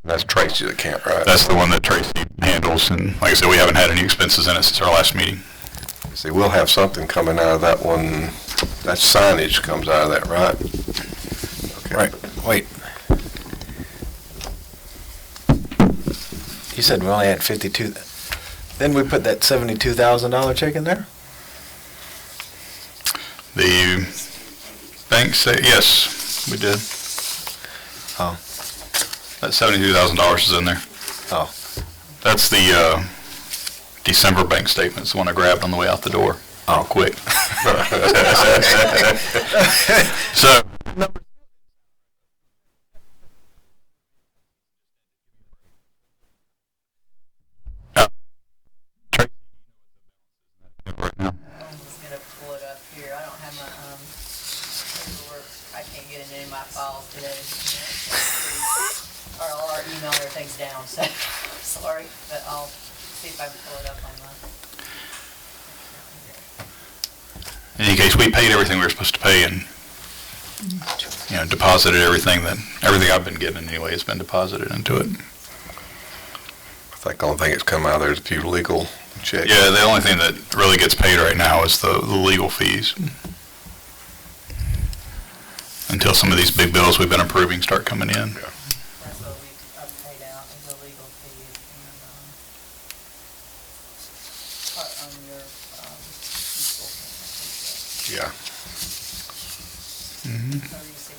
That's Tracy's account, right? That's the one that Tracy handles, and like I said, we haven't had any expenses in it since our last meeting. See, we'll have something coming out of that one. That signage comes out of that, right? Okay. Right, wait. You said we only had 52. Then we put that $72,000 check in there? The bank say, yes, we did. Oh. That $72,000 is in there. Oh. That's the December bank statement. It's the one I grabbed on the way out the door. Oh. Real quick. So, right now. I'm just gonna pull it up here. I don't have my, paperwork. I can't get into any of my files today. Our email, everything's down, so, sorry, but I'll see if I can pull it up on my. In any case, we paid everything we were supposed to pay and, deposited everything I've been getting anyway has been deposited into it. I think the only thing that's come out of there is a few legal checks. Yeah, the only thing that really gets paid right now is the legal fees. Until some of these big bills we've been approving start coming in. That's what we paid out as a legal fee and, part on your, consultant. Yeah. 3600.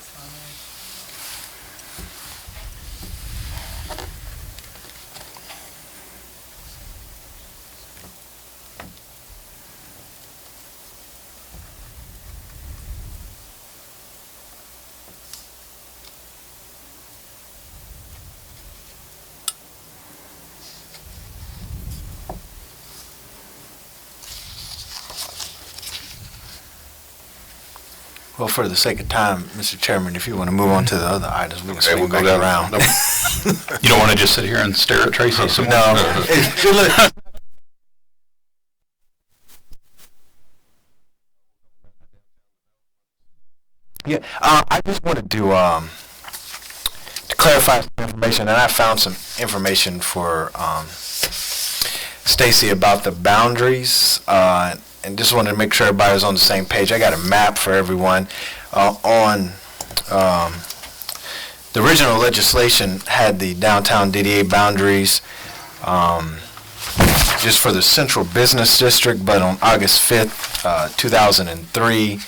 Well, for the sake of time, Mr. Chairman, if you want to move on to the other items, we can Okay, we'll swing go back down. around. You don't want to just sit here and stare at Tracy some more? No. Look. Yeah, I just wanted to clarify some information, and I found some information for Stacy about the boundaries, and just wanted to make sure everybody was on the same page. I got a map for everyone on the original legislation had the downtown DDA boundaries just for the central business district, but on August 5th, 2003,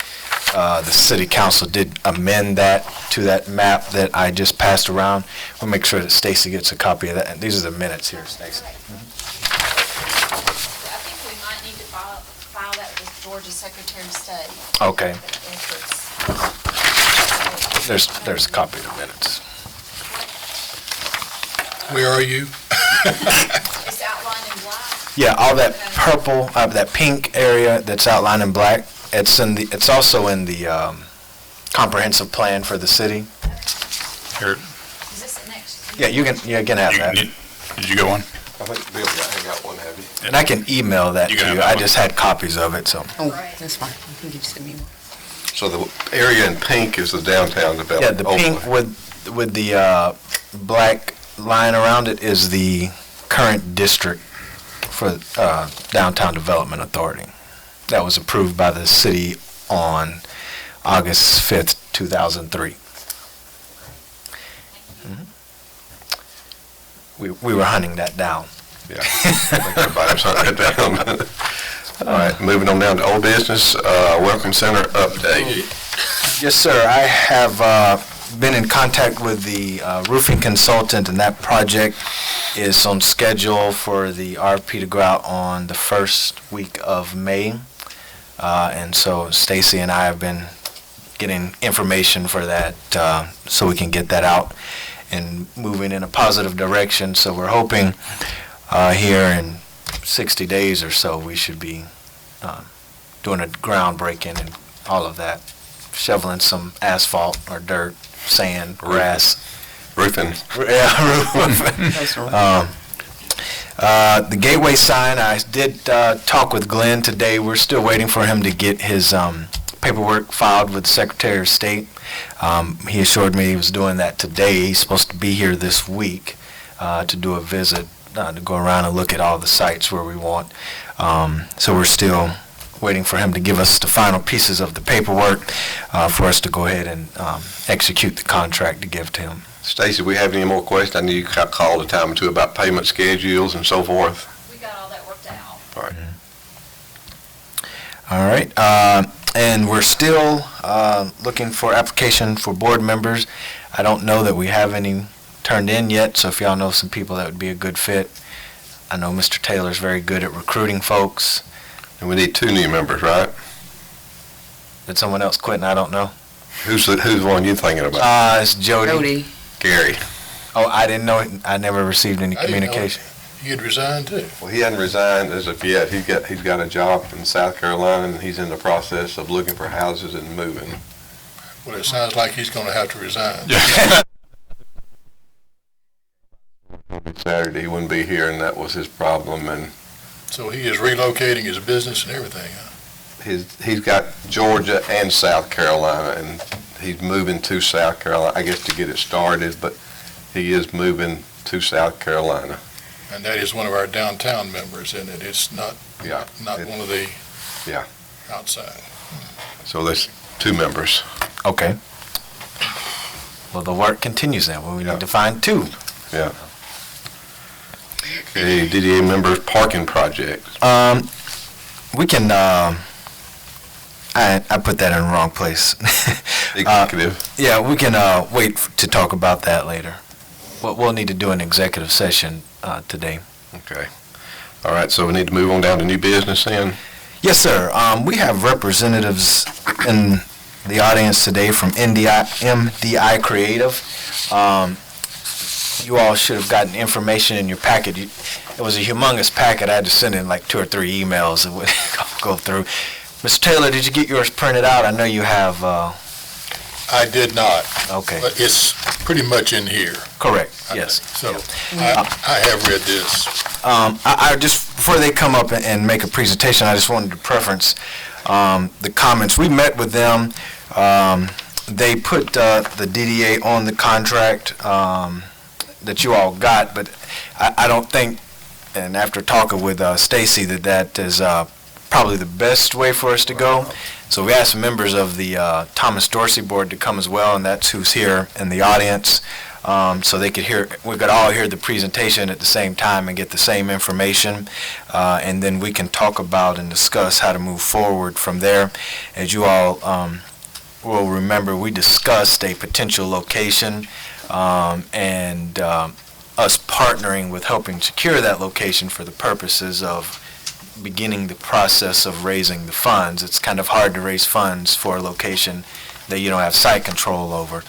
the city council did amend that to that map that I just passed around. We'll make sure that Stacy gets a copy of that. And these are the minutes here, Stacy. I think we might need to file that with Georgia Secretary of State. Okay. If it's- There's a copy of the minutes. Where are you? It's outlined in black. Yeah, all that purple, that pink area that's outlined in black, it's also in the comprehensive plan for the city. Here, Is this the next? Yeah, you can have that. did you go on? I think Bill got one, have you? And I can email that You to can have you. that I one. just had copies of it, so. Oh, Right. that's fine. You can just send me one. So the area in pink is the downtown Yeah, development. the pink with the black line around it is the current district for Downtown Development Authority. That was approved by the city on August 5th, 2003. We were hunting that down. Yeah. I think everybody's hunting it down. All right, moving on down to old business, Welcome Center update. Yes, sir. I have been in contact with the roofing consultant, and that project is on schedule for the RFP to go out on the first week of May. And so Stacy and I have been getting information for that so we can get that out and moving in a positive direction. So we're hoping here in 60 days or so we should be doing a groundbreaking and all of that, shoveling some asphalt or dirt, sand, grass. Roofing. Yeah, the gateway sign, I did talk with Glenn today. We're still waiting for him to get his paperwork filed with the Secretary of State. He assured me he was doing that today. He's supposed to be here this week. to do a visit, to go around and look at all the sites where we want. So we're still waiting for him to give us the final pieces of the paperwork for us to go ahead and execute the contract to give to him. Stacy, we have any more questions? I know you called a time or two about payment schedules and so forth. We got all that worked out. All right. All right, and we're still looking for application for board members. I don't know that we have any turned in yet, so if y'all know some people that would be a good fit. I know Mr. Taylor's very good at recruiting folks. And we need 2 new members, right? Did someone else quit and I don't know? Who's the one you thinking about? It's Jody. Gary. Oh, I didn't know, I never received any I didn't know communication. He had resigned too. Well, he hadn't resigned as of yet. He's got a job in South Carolina, and he's in the process of looking for houses and moving. Well, it sounds like he's gonna have to resign. Saturday, he wouldn't be here, and that was his problem. And So he is relocating his business and everything, huh? he's got Georgia and South Carolina, and he's moving to South Carolina, I guess, to get it started, but he is moving to South Carolina. And that is one of our downtown members, isn't it? It's not, Yeah. not one of the Yeah. outside. So there's 2 members. Okay. Well, the work continues then. Well, we Yeah. need to find 2. Yeah. Okay, DDA members parking project. We can, I put that in the wrong place. Executive. Yeah, we can wait to talk about that later. We'll need to do an executive session today. Okay. All right, so we need to move on down to new business then. Yes, sir. We have representatives in the audience today from MDI Creative. You all should have gotten information in your packet. It was a humongous packet. I had to send in like 2 or 3 emails that would go through. Mr. Taylor, did you get yours printed out? I know you have. I did not, Okay, but it's pretty much in here. correct. I Yes. think. So I have read this. I just, before they come up and make a presentation, I just wanted to preference the comments. We met with them. They put the DDA on the contract that you all got, but I don't think, and after talking with Stacy, that is probably the best way for us to go. So we asked members of the Thomas Dorsey Board to come as well, and that's who's here in the audience. So they could hear, we could all hear the presentation at the same time and get the same information, and then we can talk about and discuss how to move forward from there. As you all will remember, we discussed a potential location and us partnering with helping secure that location for the purposes of beginning the process of raising the funds. It's kind of hard to raise funds for a location that you don't have site control over.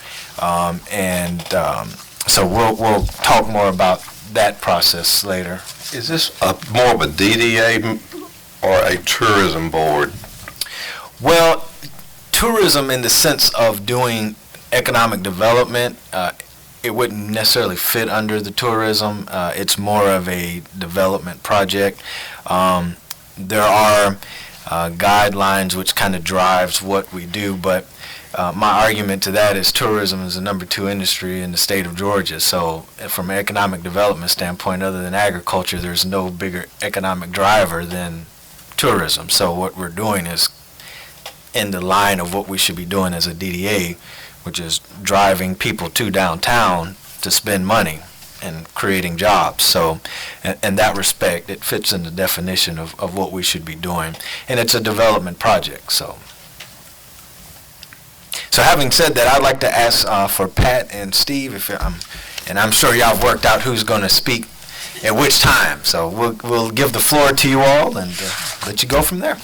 So we'll talk more about that process later. Is this more of a DDA or a tourism board? Well, tourism in the sense of doing economic development, it wouldn't necessarily fit under the tourism. It's more of a development project. There are guidelines which kind of drives what we do, but my argument to that is tourism is the number 2 industry in the state of Georgia. So from an economic development standpoint, other than agriculture, there's no bigger economic driver than tourism. So what we're doing is in the line of what we should be doing as a DDA, which is driving people to downtown to spend money and creating jobs. So in that respect, it fits in the definition of what we should be doing. And it's a development project, so. So having said that, I'd like to ask for Pat and Steve, and I'm sure y'all have worked out who's going to speak at which time. So we'll give the floor to you all and let you go from there.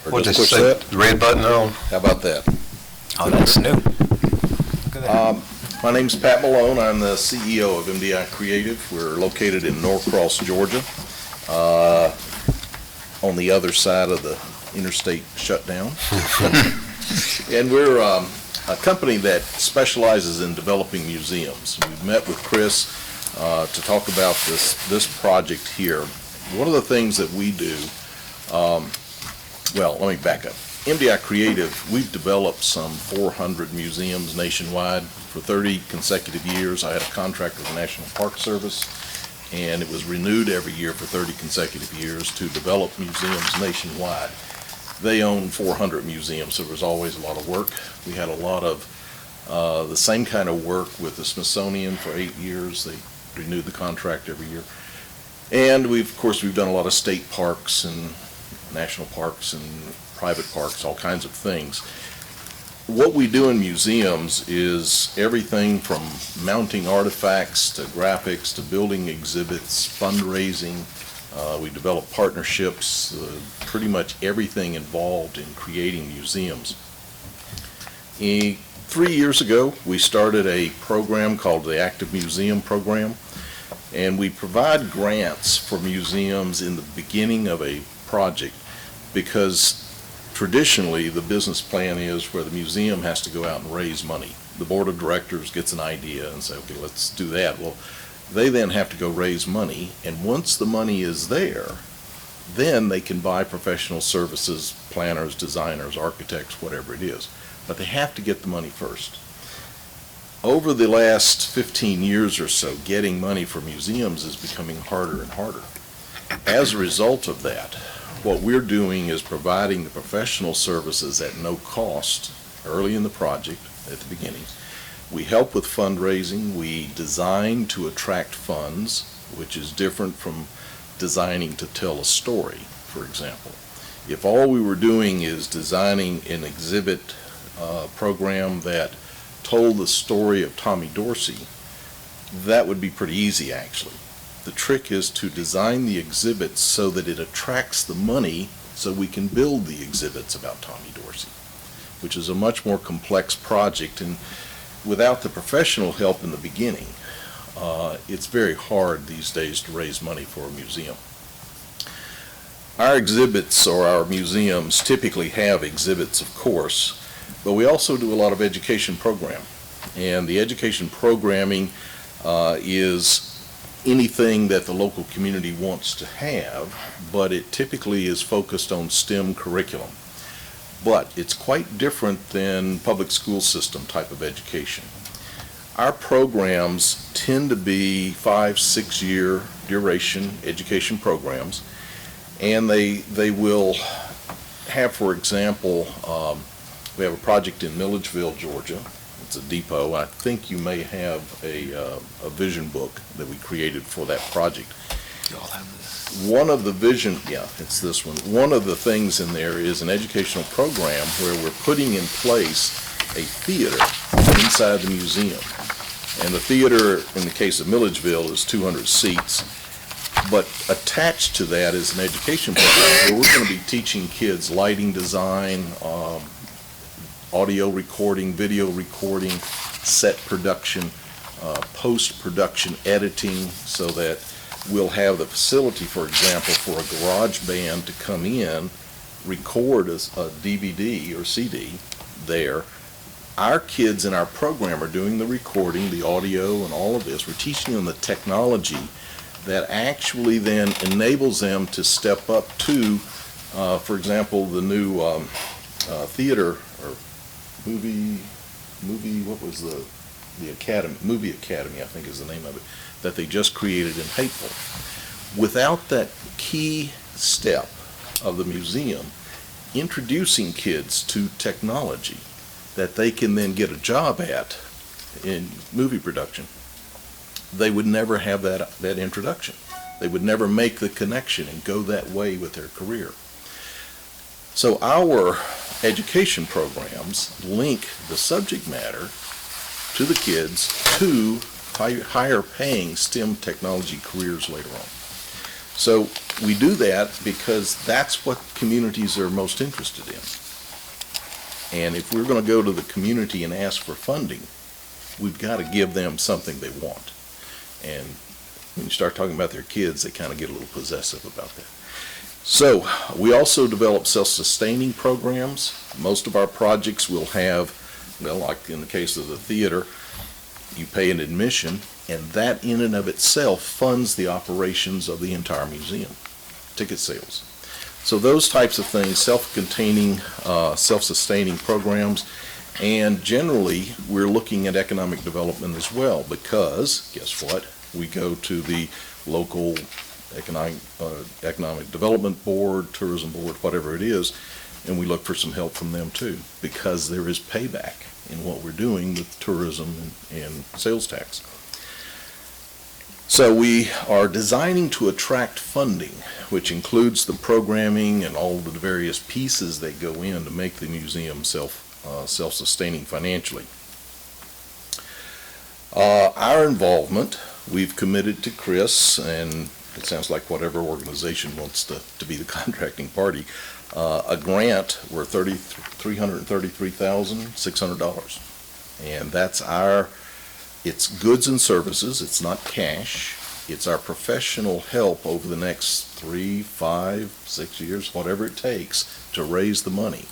Or just just push say that? the red button on? How about that? Oh, that's new. My name's Pat Malone. I'm the CEO of MDI Creative. We're located in Norcross, Georgia, on the other side of the interstate shutdown. And we're a company that specializes in developing museums. We've met with Chris to talk about this project here. One of the things that we do, well, let me back up. MDI Creative, we've developed some 400 museums nationwide for 30 consecutive years. I had a contract with the National Park Service, and it was renewed every year for 30 consecutive years to develop museums nationwide. They own 400 museums, so there was always a lot of work. We had a lot of the same kind of work with the Smithsonian for 8 years. They renewed the contract every year. And of course, we've done a lot of state parks and national parks and private parks, all kinds of things. What we do in museums is everything from mounting artifacts to graphics to building exhibits, fundraising. We develop partnerships, pretty much everything involved in creating museums. 3 years ago, we started a program called the Active Museum Program, and we provide grants for museums in the beginning of a project because traditionally the business plan is where the museum has to go out and raise money. The board of directors gets an idea and say, okay, let's do that. Well, they then have to go raise money, and once the money is there, then they can buy professional services, planners, designers, architects, whatever it is. But they have to get the money first. Over the last 15 years or so, getting money for museums is becoming harder and harder. As a result of that, what we're doing is providing the professional services at no cost early in the project, at the beginning. We help with fundraising. We design to attract funds, which is different from designing to tell a story, for example. If all we were doing is designing an exhibit program that told the story of Tommy Dorsey, that would be pretty easy, actually. The trick is to design the exhibits so that it attracts the money so we can build the exhibits about Tommy Dorsey, which is a much more complex project. And without the professional help in the beginning, it's very hard these days to raise money for a museum. Our exhibits or our museums typically have exhibits, of course, but we also do a lot of education program. And the education programming is anything that the local community wants to have, but it typically is focused on STEM curriculum. But it's quite different than public school system type of education. Our programs tend to be 5-6 year duration education programs, and they will have, for example, we have a project in Milledgeville, Georgia. It's a depot. I think you may have a vision book that we created for that project. You all have this. One of the vision, yeah, it's this one. One of the things in there is an educational program where we're putting in place a theater inside the museum. And the theater, in the case of Milledgeville, is 200 seats. But attached to that is an education program where we're going to be teaching kids lighting design, audio recording, video recording, set production, post-production editing, so that we'll have the facility, for example, for a garage band to come in, record a DVD or CD there. Our kids in our program are doing the recording, the audio, and all of this. We're teaching them the technology that actually then enables them to step up to, for example, the new theater or movie, what was the academy, Movie Academy, I think is the name of it, that they just created in Hapeville. Without that key step of the museum, introducing kids to technology that they can then get a job at in movie production, they would never have that introduction. They would never make the connection and go that way with their career. So our education programs link the subject matter to the kids to higher paying STEM technology careers later on. So we do that because that's what communities are most interested in. And if we're going to go to the community and ask for funding, we've got to give them something they want. And when you start talking about their kids, they kind of get a little possessive about that. So we also develop self-sustaining programs. Most of our projects will have, well, like in the case of the theater, you pay an admission, and that in and of itself funds the operations of the entire museum, ticket sales. So those types of things, self-containing, self-sustaining programs, and generally, we're looking at economic development as well, because, guess what? We go to the local economic development board, tourism board, whatever it is, and we look for some help from them too, because there is payback in what we're doing with tourism and sales tax. So we are designing to attract funding, which includes the programming and all the various pieces that go in to make the museum self-sustaining financially. Our involvement, we've committed to Chris, and it sounds like whatever organization wants to be the contracting party, a grant worth $333,600. And that's it's goods and services, it's not cash. It's our professional help over the next 3, 5, 6 years, whatever it takes to raise the money.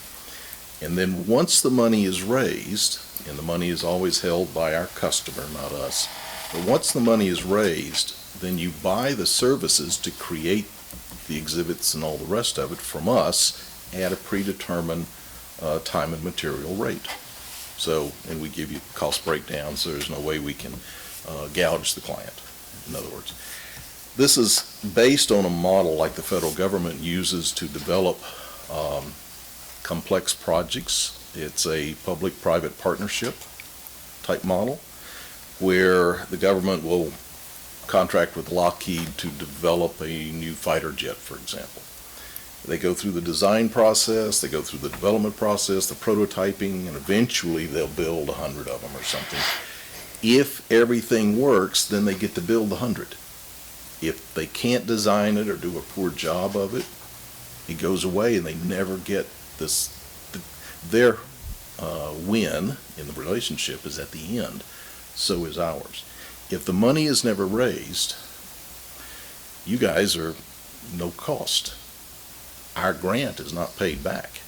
And then once the money is raised, and the money is always held by our customer, not us, but once the money is raised, then you buy the services to create the exhibits and all the rest of it from us at a predetermined time and material rate. So, and we give you cost breakdowns, so there's no way we can gouge the client, in other words. This is based on a model like the federal government uses to develop complex projects. It's a public-private partnership type model where the government will contract with Lockheed to develop a new fighter jet, for example. They go through the design process, they go through the development process, the prototyping, and eventually they'll build 100 of them or something. If everything works, then they get to build 100. If they can't design it or do a poor job of it, it goes away and they never get this. Their win in the relationship is at the end. So is ours. If the money is never raised, you guys are no cost. Our grant is not paid back.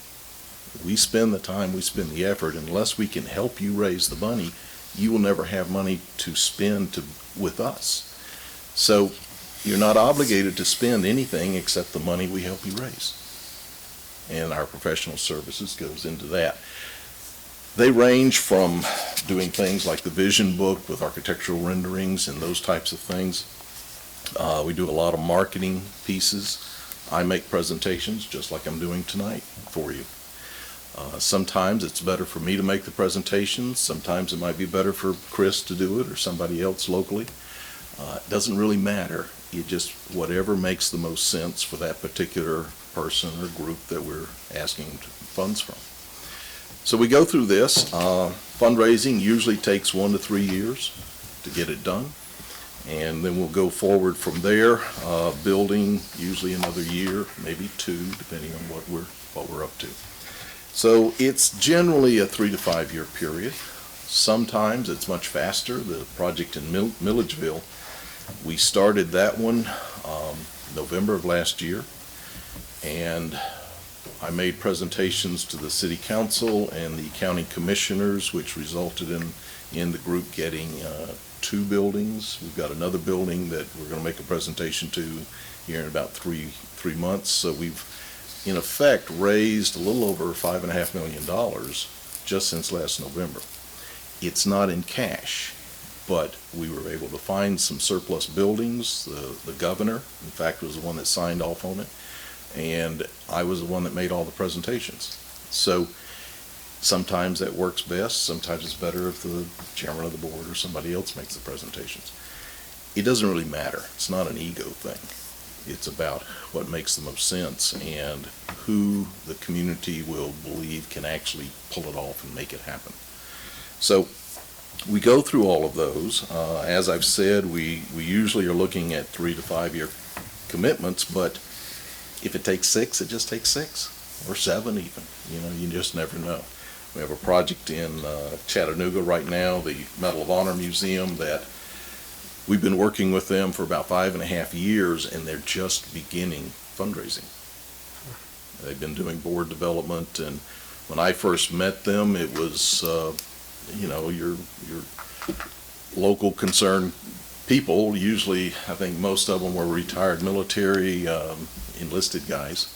We spend the time, we spend the effort. Unless we can help you raise the money, you will never have money to spend with us. So you're not obligated to spend anything except the money we help you raise. And our professional services goes into that. They range from doing things like the vision book with architectural renderings and those types of things. We do a lot of marketing pieces. I make presentations just like I'm doing tonight for you. Sometimes it's better for me to make the presentations. Sometimes it might be better for Chris to do it or somebody else locally. It doesn't really matter. It just, whatever makes the most sense for that particular person or group that we're asking funds from. So we go through this. Fundraising usually takes 1 to 3 years to get it done. And then we'll go forward from there, building usually another year, maybe 2, depending on what we're up to. So it's generally a 3 to 5 year period. Sometimes it's much faster. The project in Milledgeville, we started that one November of last year, and I made presentations to the city council and the county commissioners, which resulted in the group getting 2 buildings. We've got another building that we're going to make a presentation to here in about three months. So we've, in effect, raised a little over $5.5 million just since last November. It's not in cash, but we were able to find some surplus buildings. The governor, in fact, was the one that signed off on it, and I was the one that made all the presentations. So sometimes that works best. Sometimes it's better if the chairman of the board or somebody else makes the presentations. It doesn't really matter. It's not an ego thing. It's about what makes the most sense and who the community will believe can actually pull it off and make it happen. So we go through all of those. As I've said, we usually are looking at 3 to 5 year commitments, but if it takes 6, it just takes 6 or 7 even. You just never know. We have a project in Chattanooga right now, the Medal of Honor Museum, that we've been working with them for about 5.5 years, and they're just beginning fundraising. They've been doing board development, and when I first met them, it was, your local concerned people. Usually, I think most of them were retired military, enlisted guys.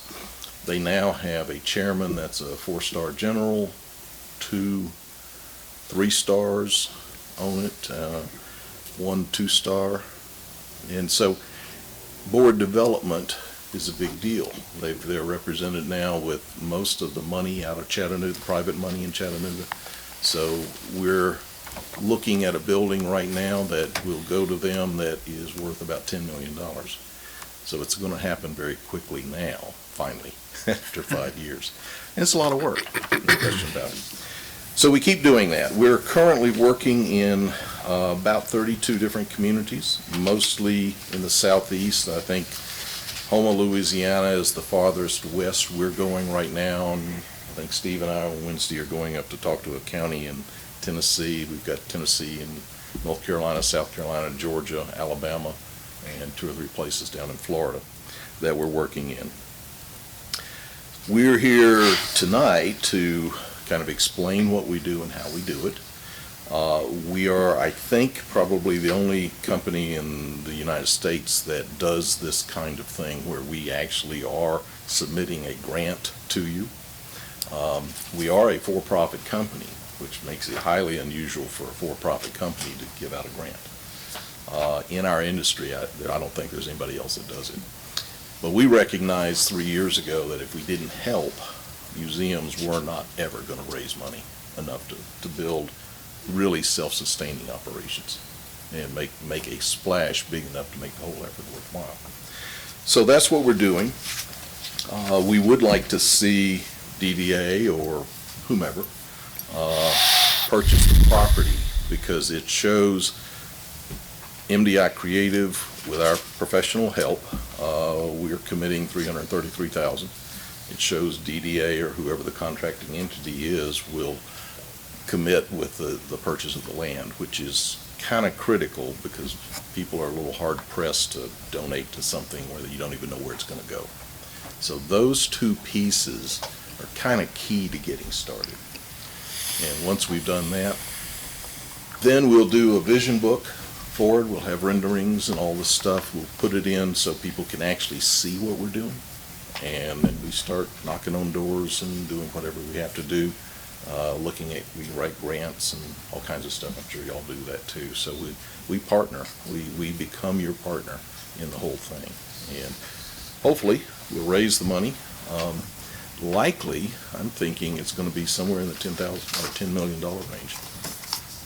They now have a chairman that's a 4-star general, 2 3-stars on it, 1 2-star. And so board development is a big deal. They're represented now with most of the money out of Chattanooga, private money in Chattanooga. So we're looking at a building right now that will go to them that is worth about $10 million. So it's going to happen very quickly now, finally, after 5 years. And it's a lot of work, no question about it. So we keep doing that. We're currently working in about 32 different communities, mostly in the southeast. I think Houma, Louisiana is the farthest west we're going right now. And I think Steve and I on Wednesday are going up to talk to a county in Tennessee. We've got Tennessee and North Carolina, South Carolina, Georgia, Alabama, and 2 or 3 places down in Florida that we're working in. We're here tonight to kind of explain what we do and how we do it. We are, I think, probably the only company in the United States that does this kind of thing where we actually are submitting a grant to you. We are a for-profit company, which makes it highly unusual for a for-profit company to give out a grant. In our industry, I don't think there's anybody else that does it. But we recognized 3 years ago that if we didn't help, museums were not ever going to raise money enough to build really self-sustaining operations and make a splash big enough to make the whole effort worthwhile. So that's what we're doing. We would like to see DDA or whomever purchase the property because it shows MDI Creative, with our professional help, we're committing $333,000. It shows DDA or whoever the contracting entity is will commit with the purchase of the land, which is kind of critical because people are a little hard pressed to donate to something where you don't even know where it's going to go. So those 2 pieces are kind of key to getting started. And once we've done that, then we'll do a vision book forward. We'll have renderings and all this stuff. We'll put it in so people can actually see what we're doing. And then we start knocking on doors and doing whatever we have to do. We write grants and all kinds of stuff. I'm sure y'all do that too. So we partner. We become your partner in the whole thing. And hopefully we'll raise the money. Likely, I'm thinking it's going to be somewhere in the $10 million range.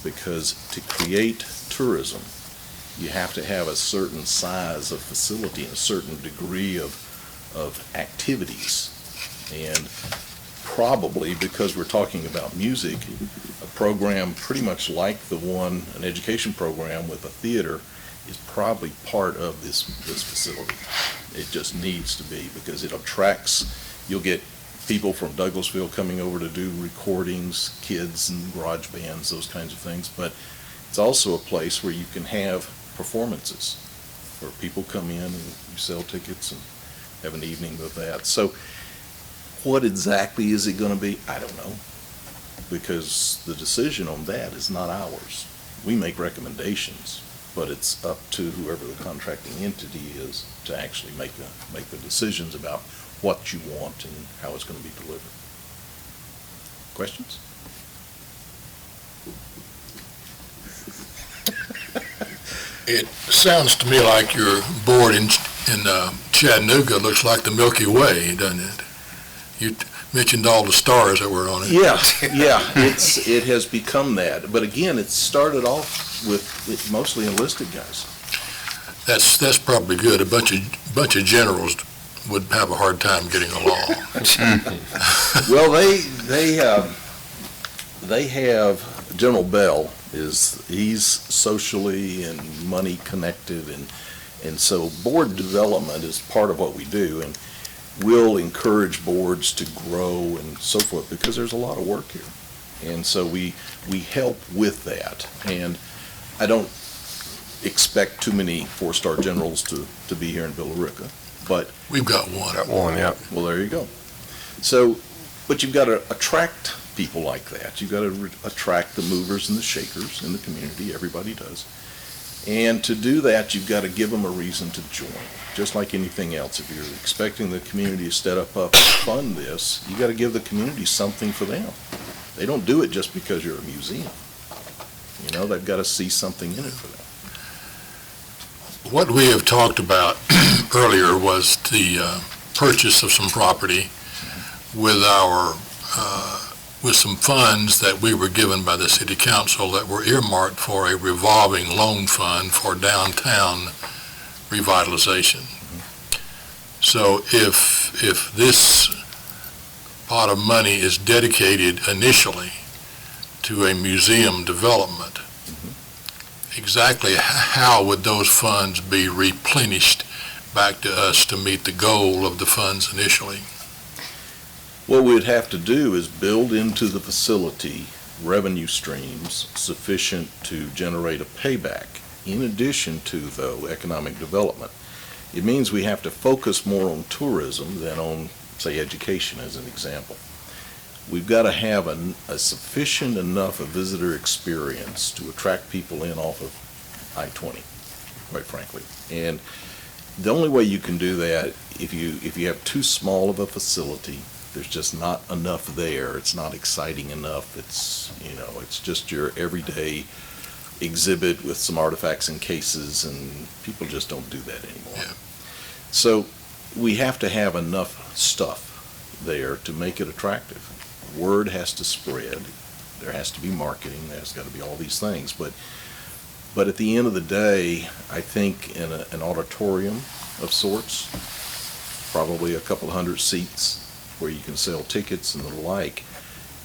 Because to create tourism, you have to have a certain size of facility and a certain degree of activities. And probably because we're talking about music, a program pretty much like an education program with a theater is probably part of this facility. It just needs to be because it attracts, you'll get people from Douglasville coming over to do recordings, kids and garage bands, those kinds of things, but it's also a place where you can have performances where people come in and you sell tickets and have an evening with that. So what exactly is it going to be? I don't know, because the decision on that is not ours. We make recommendations, but it's up to whoever the contracting entity is to actually make the decisions about what you want and how it's going to be delivered. Questions? It sounds to me like your board in Chattanooga looks like the Milky Way, doesn't it? You mentioned all the stars that were on it. Yeah, it has become that. But again, it started off with mostly enlisted guys. That's probably good. A bunch of generals would have a hard time getting along. Well, they have General Bell. He's socially and money connected, and so board development is part of what we do, and we'll encourage boards to grow and so forth because there's a lot of work here, and so we help with that. And I don't expect too many 4-star generals to be here in Billerica, but We've got one. Got one, yeah. well, there you go. So, but you've got to attract people like that. You've got to attract the movers and the shakers in the community. Everybody does. And to do that, you've got to give them a reason to join, just like anything else. If you're expecting the community to step up and fund this, you got to give the community something for them. They don't do it just because you're a museum. You know, they've got to see something in it for them. What we have talked about earlier was the purchase of some property with with some funds that we were given by the city council that were earmarked for a revolving loan fund for downtown revitalization. So if this pot of money is dedicated initially to a museum development, exactly how would those funds be replenished back to us to meet the goal of the funds initially? What we'd have to do is build into the facility revenue streams sufficient to generate a payback, in addition to, though, economic development. It means we have to focus more on tourism than on, say, education as an example. We've got to have a sufficient enough a visitor experience to attract people in off of I-20, quite frankly. And the only way you can do that, if you have too small of a facility, there's just not enough there. It's not exciting enough. It's just your everyday exhibit with some artifacts and cases, and people just don't do that anymore. Yeah. So we have to have enough stuff there to make it attractive. Word has to spread. There has to be marketing. There's got to be all these things. But at the end of the day, I think in an auditorium of sorts, probably a couple hundred seats, where you can sell tickets and the like,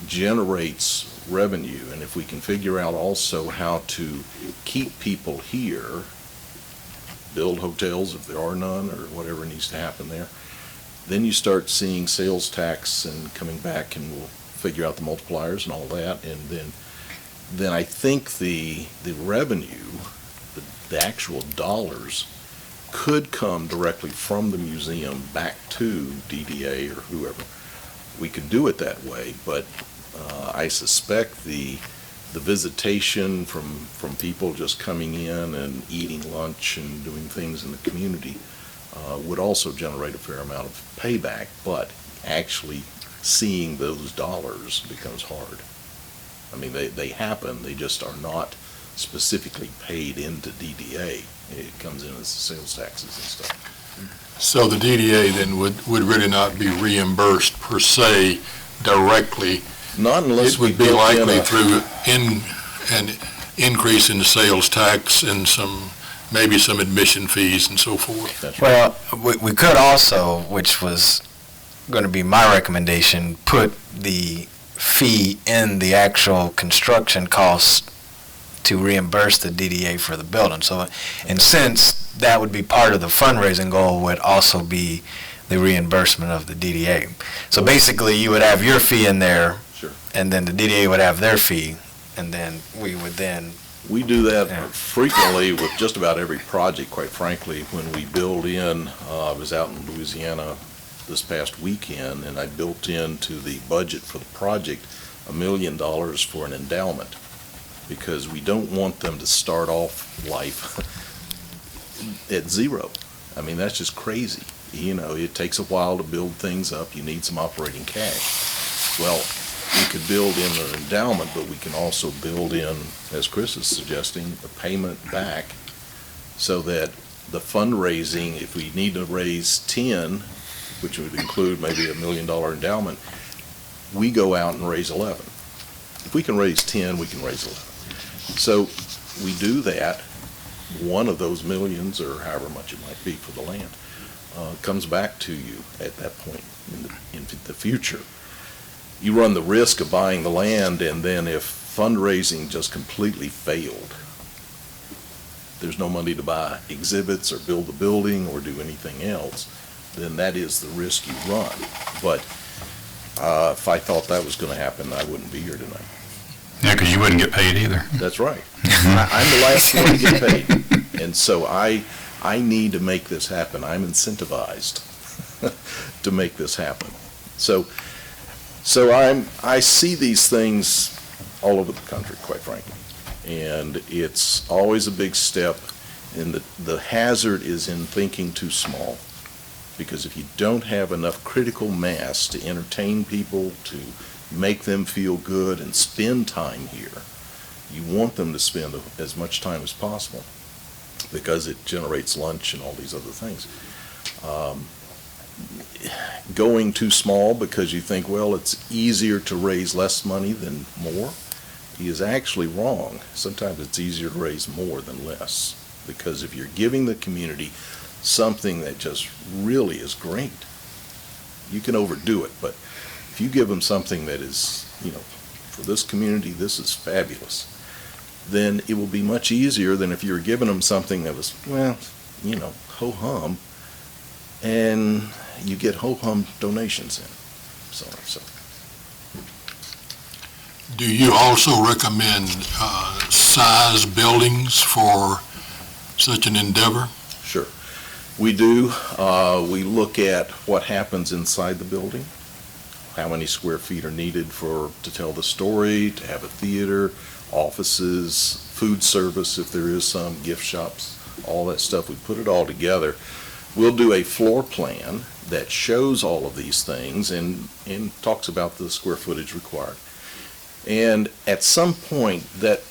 generates revenue. And if we can figure out also how to keep people here, build hotels if there are none or whatever needs to happen there, then you start seeing sales tax and coming back, and we'll figure out the multipliers and all that. And then I think the revenue, the actual dollars, could come directly from the museum back to DDA or whoever. We could do it that way, but I suspect the visitation from people just coming in and eating lunch and doing things in the community would also generate a fair amount of payback, but actually seeing those dollars becomes hard. I mean, they happen, they just are not specifically paid into DDA. It comes in as sales taxes and stuff. So the DDA then would really not be reimbursed per se directly. Not unless It we would be built in likely a, through an increase in the sales tax and maybe some admission fees and so forth. that's right. Well, we could also, which was going to be my recommendation, put the fee in the actual construction costs to reimburse the DDA for the building. So, and since that would be part of the fundraising goal, would also be the reimbursement of the DDA. So basically, you would have your fee in there, Sure. and then the DDA would have their fee, and then we would then, We do that Yeah. frequently with just about every project, quite frankly. When we build in, I was out in Louisiana this past weekend, and I built into the budget for the project $1 million for an endowment, because we don't want them to start off life at zero. I mean, that's just crazy. You know, it takes a while to build things up. You need some operating cash. Well, we could build in an endowment, but we can also build in, as Chris is suggesting, a payment back, so that the fundraising, if we need to raise 10, which would include maybe $1 million endowment, we go out and raise 11. If we can raise 10, we can raise 11. So we do that. One of those millions, or however much it might be for the land, comes back to you at that point in the future. You run the risk of buying the land, and then if fundraising just completely failed, there's no money to buy exhibits or build the building or do anything else, then that is the risk you run. But if I thought that was going to happen, I wouldn't be here tonight. Yeah, because you wouldn't get paid either. That's right. I'm the last one to get paid. And so I need to make this happen. I'm incentivized to make this happen. So I see these things all over the country, quite frankly. And it's always a big step, and the hazard is in thinking too small. Because if you don't have enough critical mass to entertain people, to make them feel good and spend time here, you want them to spend as much time as possible because it generates lunch and all these other things. Going too small because you think, well, it's easier to raise less money than more, is actually wrong. Sometimes it's easier to raise more than less, because if you're giving the community something that just really is great, you can overdo it, but if you give them something that is, for this community, this is fabulous, then it will be much easier than if you were giving them something that was, well, ho-hum, and you get ho-hum donations in. So. Do you also recommend size buildings for such an endeavor? Sure. We do. We look at what happens inside the building, how many square feet are needed to tell the story, to have a theater, offices, food service if there is some, gift shops, all that stuff. We put it all together. We'll do a floor plan that shows all of these things and talks about the square footage required. And at some point, that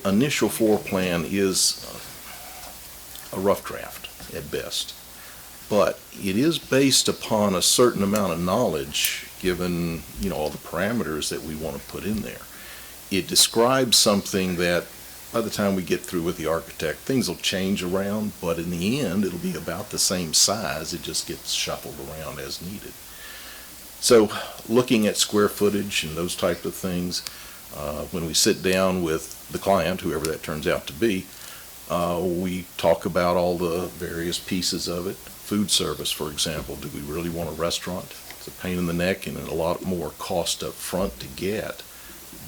initial floor plan is a rough draft at best. But it is based upon a certain amount of knowledge, given, all the parameters that we want to put in there. It describes something that by the time we get through with the architect, things will change around, but in the end, it'll be about the same size. It just gets shuffled around as needed. So looking at square footage and those type of things, when we sit down with the client, whoever that turns out to be, we talk about all the various pieces of it. Food service, for example, do we really want a restaurant? It's a pain in the neck and a lot more cost up front to get,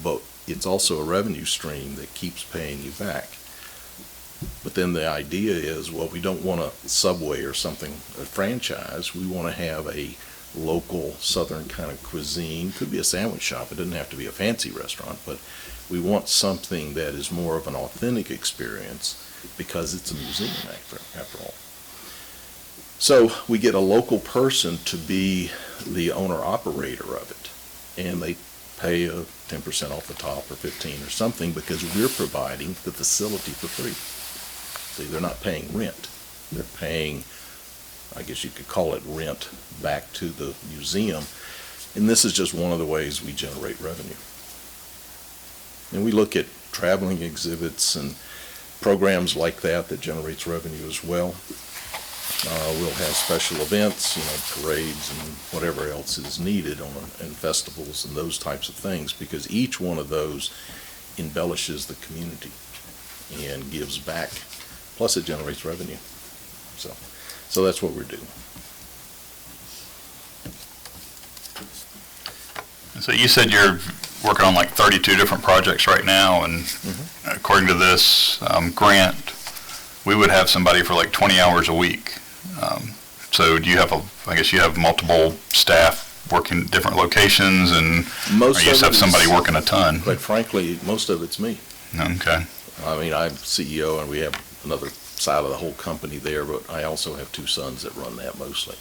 but it's also a revenue stream that keeps paying you back. But then the idea is, well, we don't want a Subway or something, a franchise. We want to have a local southern kind of cuisine. Could be a sandwich shop. It doesn't have to be a fancy restaurant, but we want something that is more of an authentic experience because it's a museum after all. So we get a local person to be the owner-operator of it, and they pay a 10% off the top or 15 or something because we're providing the facility for free. See, they're not paying rent. They're paying, I guess you could call it rent, back to the museum. And this is just one of the ways we generate revenue. And we look at traveling exhibits and programs like that generates revenue as well. We'll have special events, parades and whatever else is needed and festivals and those types of things, because each one of those embellishes the community and gives back. Plus it generates revenue. So that's what we're doing. So you said you're working on like 32 different projects right now, and according to this grant, we would have somebody for like 20 hours a week. So do you have I guess you have multiple staff working different locations, and or you just have somebody working a ton? Quite frankly, most of it's me. Okay. I mean, I'm CEO and we have another side of the whole company there, but I also have two sons that run that mostly.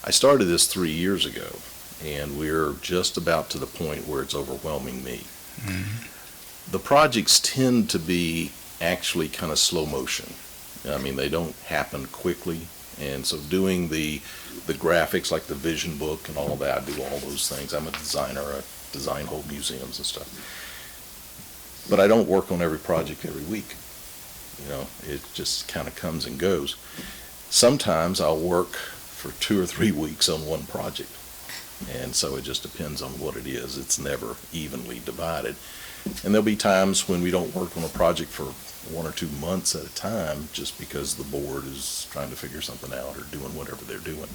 I started this 3 years ago, and we're just about to the point where it's overwhelming me. The projects tend to be actually kind of slow motion. I mean, they don't happen quickly, and so doing the graphics like the vision book and all that, I do all those things. I'm a designer, I design whole museums and stuff. But I don't work on every project every week. It just kind of comes and goes. Sometimes I'll work for 2 or 3 weeks on one project. And so it just depends on what it is. It's never evenly divided. And there'll be times when we don't work on a project for 1 or 2 months at a time just because the board is trying to figure something out or doing whatever they're doing.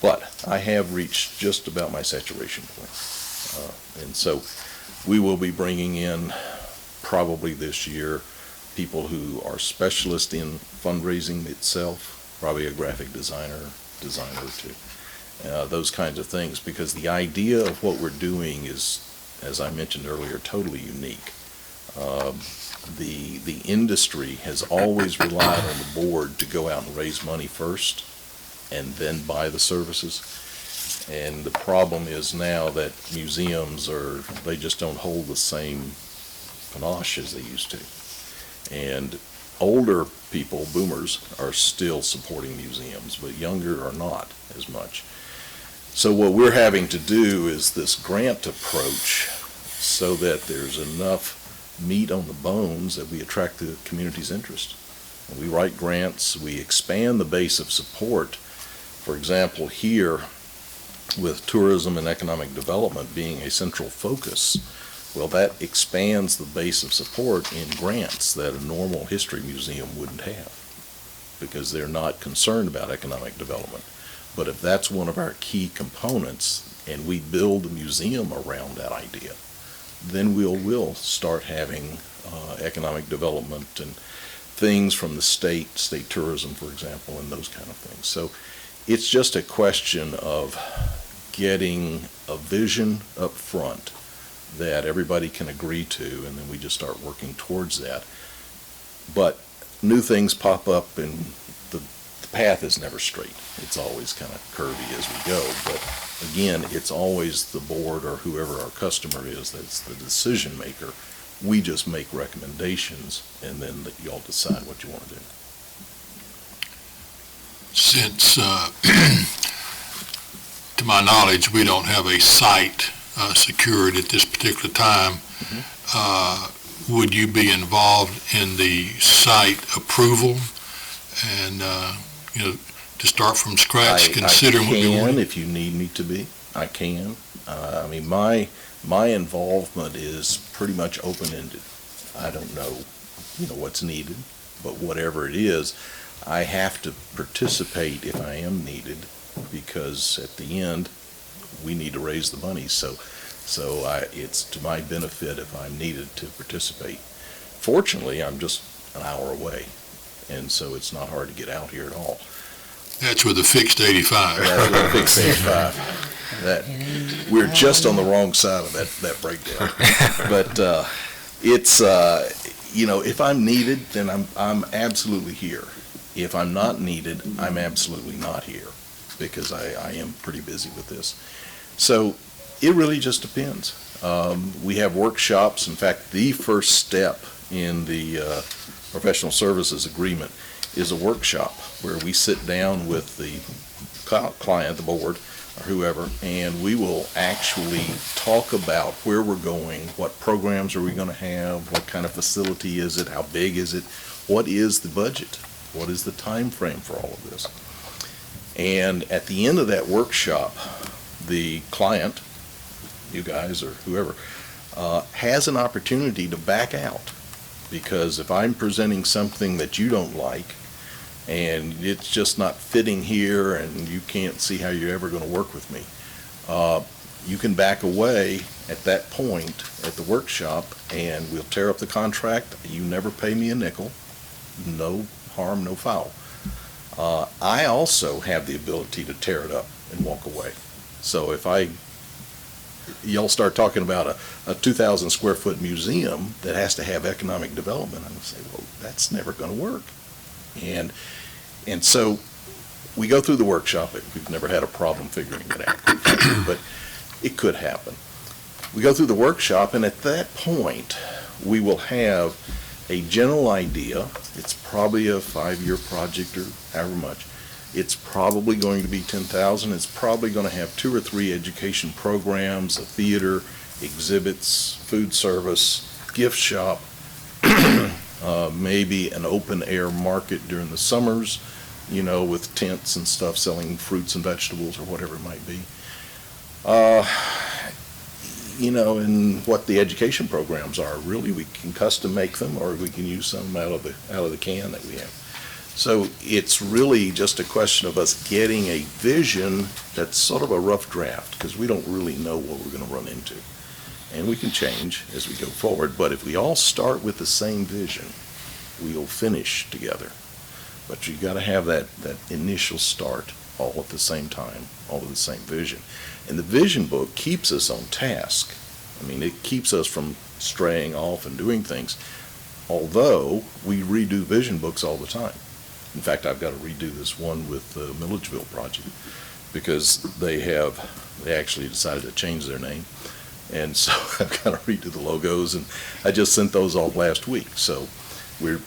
But I have reached just about my saturation point. And so we will be bringing in probably this year people who are specialists in fundraising itself, probably a graphic designer or two. Those kinds of things, because the idea of what we're doing is, as I mentioned earlier, totally unique. the industry has always relied on the board to go out and raise money first and then buy the services. And the problem is now that museums they just don't hold the same panache as they used to. And older people, boomers, are still supporting museums, but younger are not as much. So what we're having to do is this grant approach so that there's enough meat on the bones that we attract the community's interest. And we write grants, we expand the base of support. For example, here with tourism and economic development being a central focus, well, that expands the base of support in grants that a normal history museum wouldn't have because they're not concerned about economic development. But if that's one of our key components and we build a museum around that idea, then we'll start having economic development and things from the state tourism, for example, and those kind of things. So it's just a question of getting a vision up front that everybody can agree to, and then we just start working towards that. But new things pop up, and the path is never straight. It's always kind of curvy as we go. But again, it's always the board or whoever our customer is that's the decision maker. We just make recommendations, and then y'all decide what you want to do. Since, to my knowledge, we don't have a site secured at this particular time, would you be involved in the site approval and, to start from scratch, considering what you want? I can if you need me to be. I can. I mean, my involvement is pretty much open-ended. I don't know, what's needed, but whatever it is, I have to participate if I am needed, because at the end, we need to raise the money. So it's to my benefit if I'm needed to participate. Fortunately, I'm just an hour away, and so it's not hard to get out here at all. That's with a fixed 85. That's with a fixed 85. We're just on the wrong side of that breakdown. But it's if I'm needed, then I'm absolutely here. If I'm not needed, I'm absolutely not here, because I am pretty busy with this. So it really just depends. We have workshops. In fact, the first step in the professional services agreement is a workshop where we sit down with the client, the board, or whoever, and we will actually talk about where we're going, what programs are we going to have, what kind of facility is it, how big is it, what is the budget, what is the time frame for all of this. And at the end of that workshop, the client, you guys or whoever, has an opportunity to back out. Because if I'm presenting something that you don't like, and it's just not fitting here, and you can't see how you're ever going to work with me, you can back away at that point at the workshop, and we'll tear up the contract. You never pay me a nickel. No harm, no foul. I also have the ability to tear it up and walk away. So if y'all start talking about a 2,000 square foot museum that has to have economic development, I'm going to say, well, that's never going to work. And so we go through the workshop. We've never had a problem figuring it out, but it could happen. We go through the workshop, and at that point, we will have a general idea. It's probably a 5-year project or however much. It's probably going to be 10,000. It's probably going to have 2 or 3 education programs, a theater, exhibits, food service, gift shop, maybe an open air market during the summers, with tents and stuff selling fruits and vegetables or whatever it might be. And what the education programs are, really, we can custom make them, or we can use some out of the can that we have. So it's really just a question of us getting a vision that's sort of a rough draft, because we don't really know what we're going to run into. And we can change as we go forward, but if we all start with the same vision, we'll finish together. But you got to have that initial start all at the same time, all with the same vision. And the vision book keeps us on task. I mean, it keeps us from straying off and doing things Although, we redo vision books all the time. In fact, I've got to redo this one with the Milledgeville project, because they actually decided to change their name. And so I've got to redo the logos, and I just sent those off last week. So we're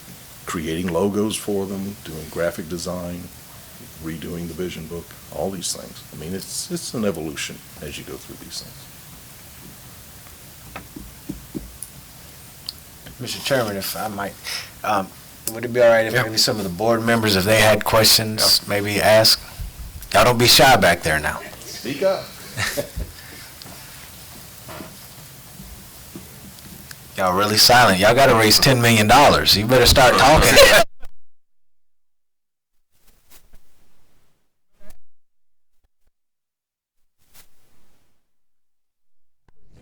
creating logos for them, doing graphic design, redoing the vision book, all these things. I mean, it's an evolution as you go through these things. Mr. Chairman, if I might, would it be all right if maybe some of the board members, if they had questions, maybe ask? Y'all don't be shy back there now. Speak up. Y'all really silent. Y'all got to raise $10 million. You better start talking.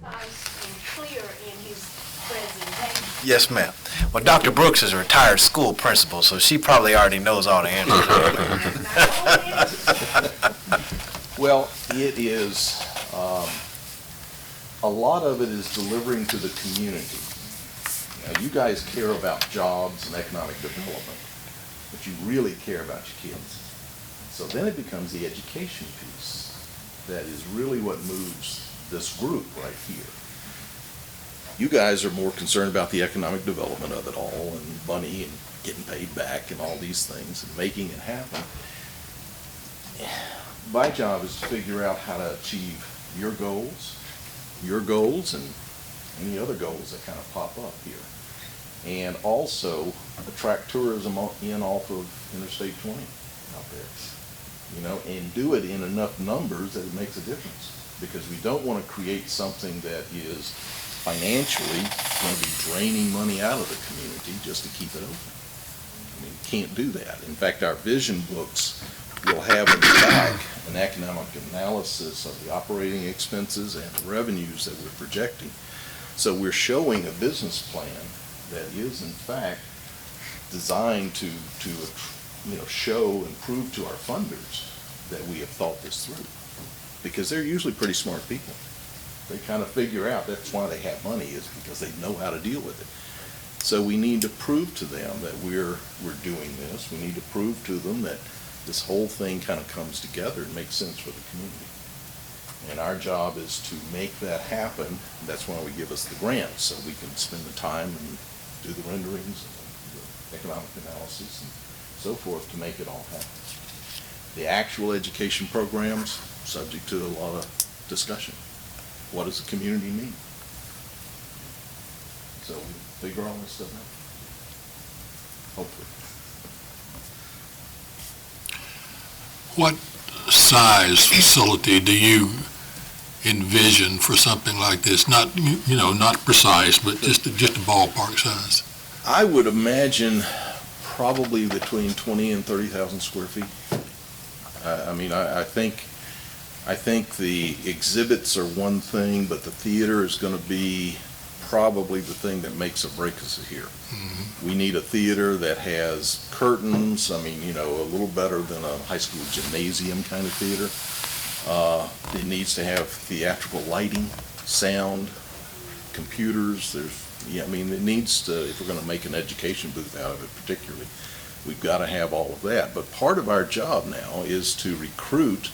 Nice and clear in his presentation. Yes, ma'am. Well, Dr. Brooks is a retired school principal, so she probably already knows all the answers. Well, it is, a lot of it is delivering to the community. Now, you guys care about jobs and economic development, but you really care about your kids. So then it becomes the education piece that is really what moves this group right here. You guys are more concerned about the economic development of it all, and money and getting paid back and all these things and making it happen. My job is to figure out how to achieve your goals and any other goals that kind of pop up here. And also attract tourism in off of Interstate 20 out there. You know, and do it in enough numbers that it makes a difference. Because we don't want to create something that is financially going to be draining money out of the community just to keep it open. I mean, you can't do that. In fact, our vision books will have in the back an economic analysis of the operating expenses and the revenues that we're projecting. So we're showing a business plan that is in fact designed to show and prove to our funders that we have thought this through. Because they're usually pretty smart people. They kind of figure out that's why they have money, is because they know how to deal with it. So we need to prove to them that we're doing this. We need to prove to them that this whole thing kind of comes together and makes sense for the community. And our job is to make that happen. That's why we give us the grants, so we can spend the time and do the renderings, and the economic analysis, and so forth to make it all happen. The actual education programs, subject to a lot of discussion. What does the community need? So we figure all this stuff out. Hopefully. What size facility do you envision for something like this? Not, not precise, but just a ballpark size. I would imagine probably between 20 and 30,000 square feet. I think the exhibits are one thing, but the theater is going to be probably the thing that makes or breaks us here. Mm-hmm. We need a theater that has curtains, a little better than a high school gymnasium kind of theater. It needs to have theatrical lighting, sound, computers. It needs to, if we're going to make an education booth out of it particularly, we've got to have all of that. But part of our job now is to recruit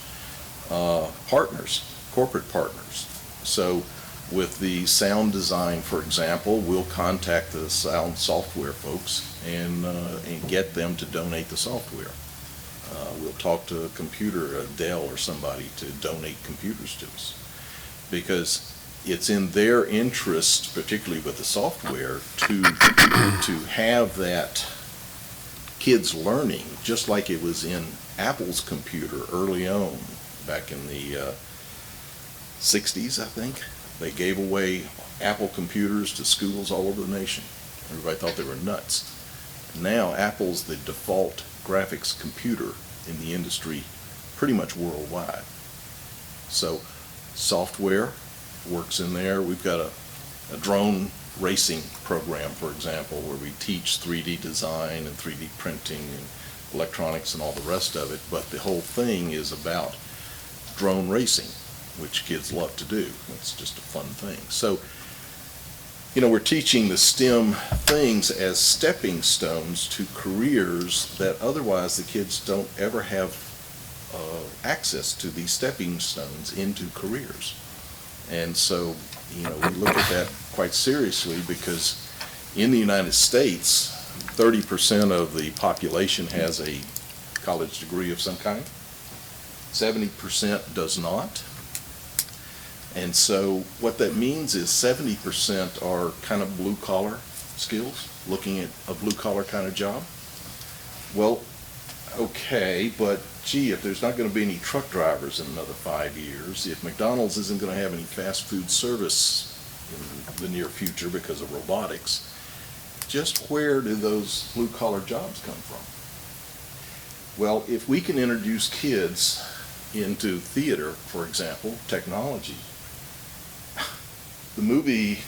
partners, corporate partners. So with the sound design, for example, we'll contact the sound software folks and get them to donate the software. We'll talk to a computer, a Dell or somebody, to donate computers to us. Because it's in their interest, particularly with the software, to have that kids learning, just like it was in Apple's computer early on, back in the 60s, I think. They gave away Apple computers to schools all over the nation. Everybody thought they were nuts. Now Apple's the default graphics computer in the industry pretty much worldwide. So software works in there. We've got a drone racing program, for example, where we teach 3D design and 3D printing and electronics and all the rest of it, but the whole thing is about drone racing, which kids love to do. It's just a fun thing. So we're teaching the STEM things as stepping stones to careers that otherwise the kids don't ever have access to these stepping stones into careers. And so, we look at that quite seriously because in the United States, 30% of the population has a college degree of some kind. 70% does not. And so what that means is 70% are kind of blue-collar skills, looking at a blue-collar kind of job. Well, okay, but gee, if there's not going to be any truck drivers in another 5 years, if McDonald's isn't going to have any fast food service in the near future because of robotics, just where do those blue-collar jobs come from? Well, if we can introduce kids into theater, for example, technology, the movie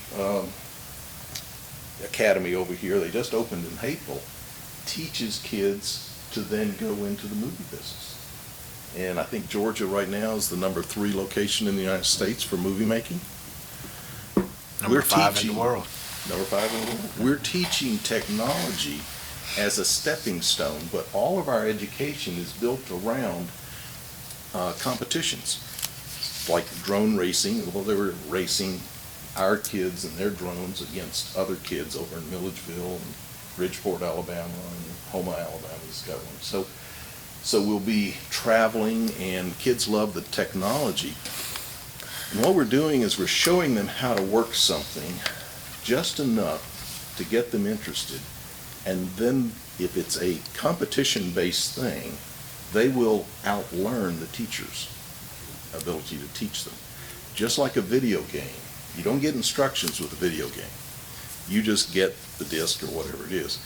academy over here, they just opened in Hapeville, teaches kids to then go into the movie business. And I think Georgia right now is the number 3 location in the United States for movie making. Number 5 in the world. Number 5 in the world. We're teaching technology as a stepping stone, but all of our education is built around competitions, like drone racing. Well, they were racing our kids and their drones against other kids over in Milledgeville and Bridgeport, Alabama, and Houma, Alabama. Has got one. So we'll be traveling, and kids love the technology. And what we're doing is we're showing them how to work something just enough to get them interested. And then if it's a competition-based thing, they will outlearn the teacher's ability to teach them. Just like a video game. You don't get instructions with a video game. You just get the disc or whatever it is.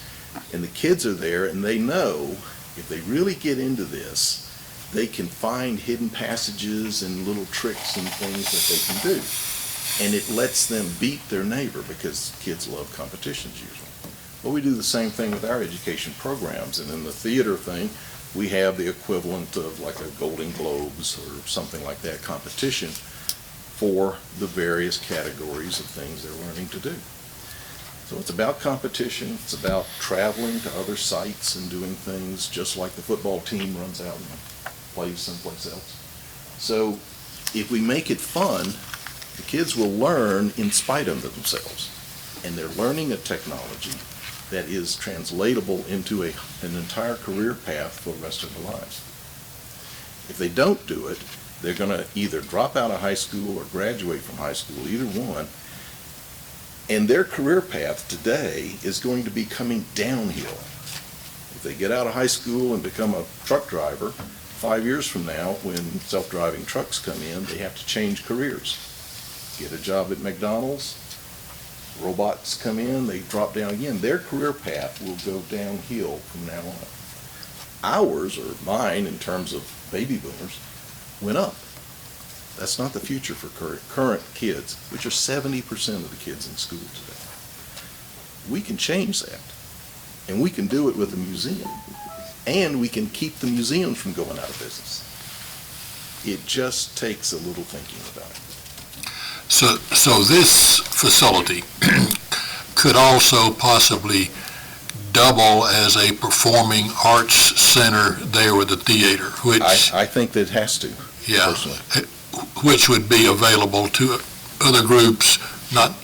And the kids are there, and they know if they really get into this, they can find hidden passages and little tricks and things that they can do. And it lets them beat their neighbor because kids love competitions usually. Well, we do the same thing with our education programs. And in the theater thing, we have the equivalent of like a Golden Globes or something like that competition for the various categories of things they're learning to do. So it's about competition, it's about traveling to other sites and doing things just like the football team runs out and plays someplace else. So if we make it fun, the kids will learn in spite of themselves. And they're learning a technology that is translatable into an entire career path for the rest of their lives. If they don't do it, they're going to either drop out of high school or graduate from high school, either one, and their career path today is going to be coming downhill. If they get out of high school and become a truck driver, 5 years from now, when self-driving trucks come in, they have to change careers. Get a job at McDonald's, robots come in, they drop down again. Their career path will go downhill from now on. Ours, or mine in terms of baby boomers, went up. That's not the future for current kids, which are 70% of the kids in school today. We can change that, and we can do it with a museum, and we can keep the museums from going out of business. It just takes a little thinking about it. So this facility could also possibly double as a performing arts center there with the theater, which I think that it has to, personally. Which would be available to other groups, not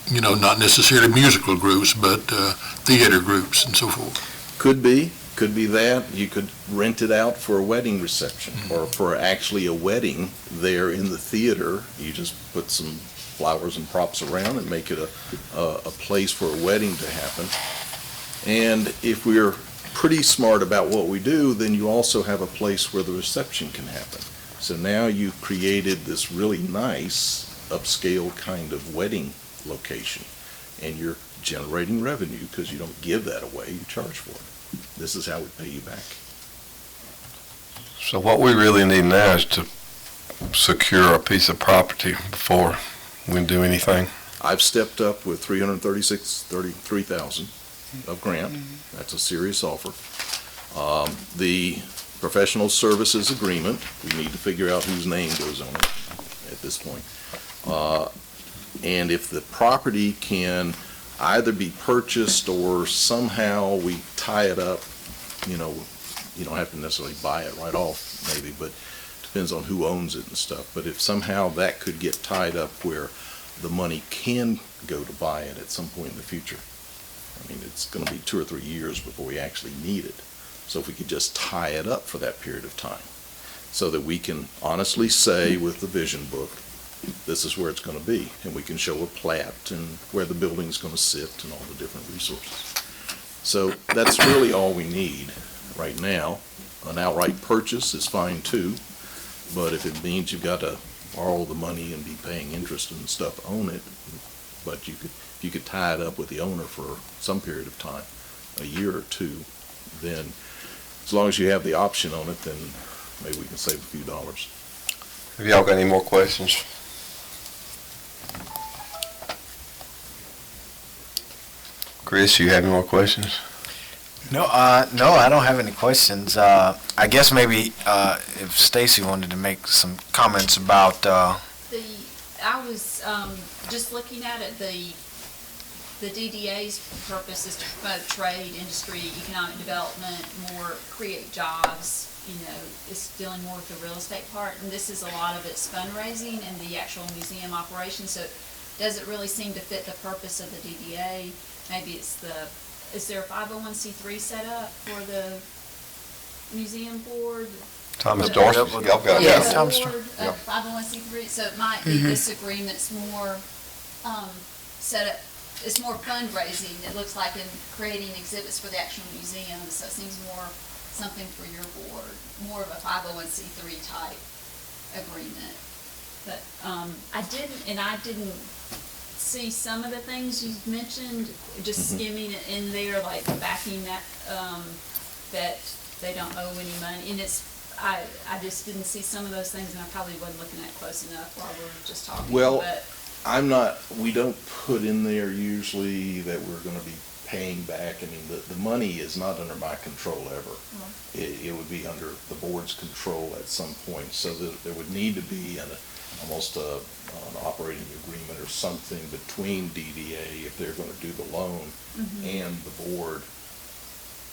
necessarily musical groups, but theater groups and so forth. Could be that. You could rent it out for a wedding reception or for actually a wedding there in the theater. You just put some flowers and props around and make it a place for a wedding to happen. And if we're pretty smart about what we do, then you also have a place where the reception can happen. So now you've created this really nice upscale kind of wedding location, and you're generating revenue because you don't give that away, you charge for it. This is how we pay you back. So what we really need now is to secure a piece of property before we do anything. I've stepped up with $33,000 of grant. That's a serious offer. The professional services agreement, we need to figure out whose name goes on it at this point. And if the property can either be purchased or somehow we tie it up. You know, you don't have to necessarily buy it right off, maybe, but depends on who owns it and stuff. But if somehow that could get tied up where the money can go to buy it at some point in the future. I mean, it's going to be 2 or 3 years before we actually need it. So if we could just tie it up for that period of time, so that we can honestly say with the vision book, this is where it's going to be, and we can show a plat and where the building's going to sit and all the different resources. So that's really all we need right now. An outright purchase is fine too, but if it means you've got to borrow the money and be paying interest and stuff on it, but you could tie it up with the owner for some period of time, a year or two, then as long as you have the option on it, then maybe we can save a few dollars. Have y'all got any more questions? Chris, you have any more questions? No, I don't have any questions. I guess maybe if Stacy wanted to make some comments about, I was just looking at it, the DDA's purpose is to promote trade, industry, economic development, more create jobs, you know, it's dealing more with the real estate part, and this is a lot of it's fundraising and the actual museum operation, so it doesn't really seem to fit the purpose of the DDA. Maybe it's is there a 501c3 set up for the museum board? Thomas The Dorsey, board y'all got Yeah, that? Thomas board Yep. of 501c3, so it might be this agreement's more set up, it's more fundraising, it looks like, in creating exhibits for the actual museum, so it seems more something for your board, more of a 501c3 type agreement. But I didn't see some of the things you mentioned, just skimming it in there, like backing that, that they don't owe any money, and I just didn't see some of those things, and I probably wasn't looking at it close enough while we were just talking. Well, but we don't put in there usually that we're going to be paying back. I mean, the money is not under my control ever. It would be under the board's control at some point, so there would need to be almost an operating agreement or something between DDA, if they're going to do the loan, and the board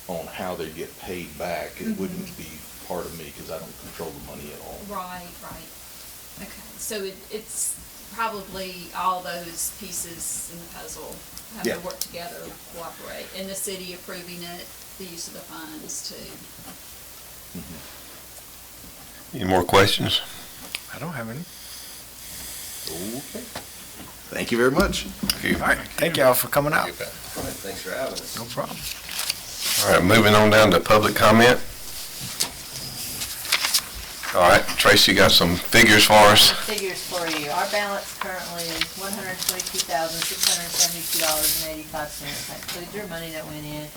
on how they get paid back. It wouldn't be part of me because I don't control the money at all. Right. Okay, so it's probably all those pieces in the puzzle have Yeah. to work together, cooperate, and the city approving it, the use of the funds too. Any more questions? I don't have any. Okay. Thank you very much. All right, thank y'all for coming out. Thanks for having us. No problem. All right, moving on down to public comment. All right, Tracy, got some figures for us. Figures for you. Our balance currently is $122,672.85. That includes your money that went in.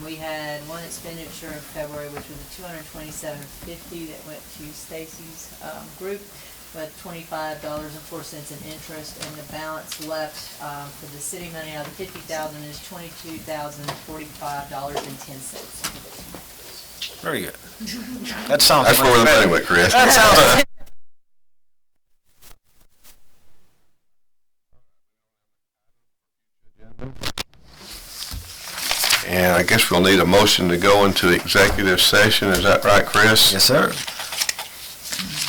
We had one expenditure in February, which was $227.50 that went to Stacy's group, with $25.04 in interest, and the balance left for the city money out of the $50,000 is $22,045.10. Very good. That sounds That's much where the better. money went, Chris. That sounds. And I guess we'll need a motion to go into executive session, is that right, Chris? Yes, sir.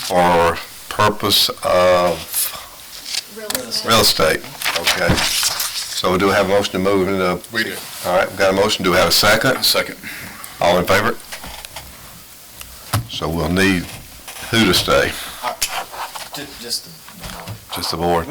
For purpose of real estate, okay. So do we have a motion to move into? We do. All right, we've got a motion, do we have a second? Second. All in favor? So we'll need who to stay? Just Just the board?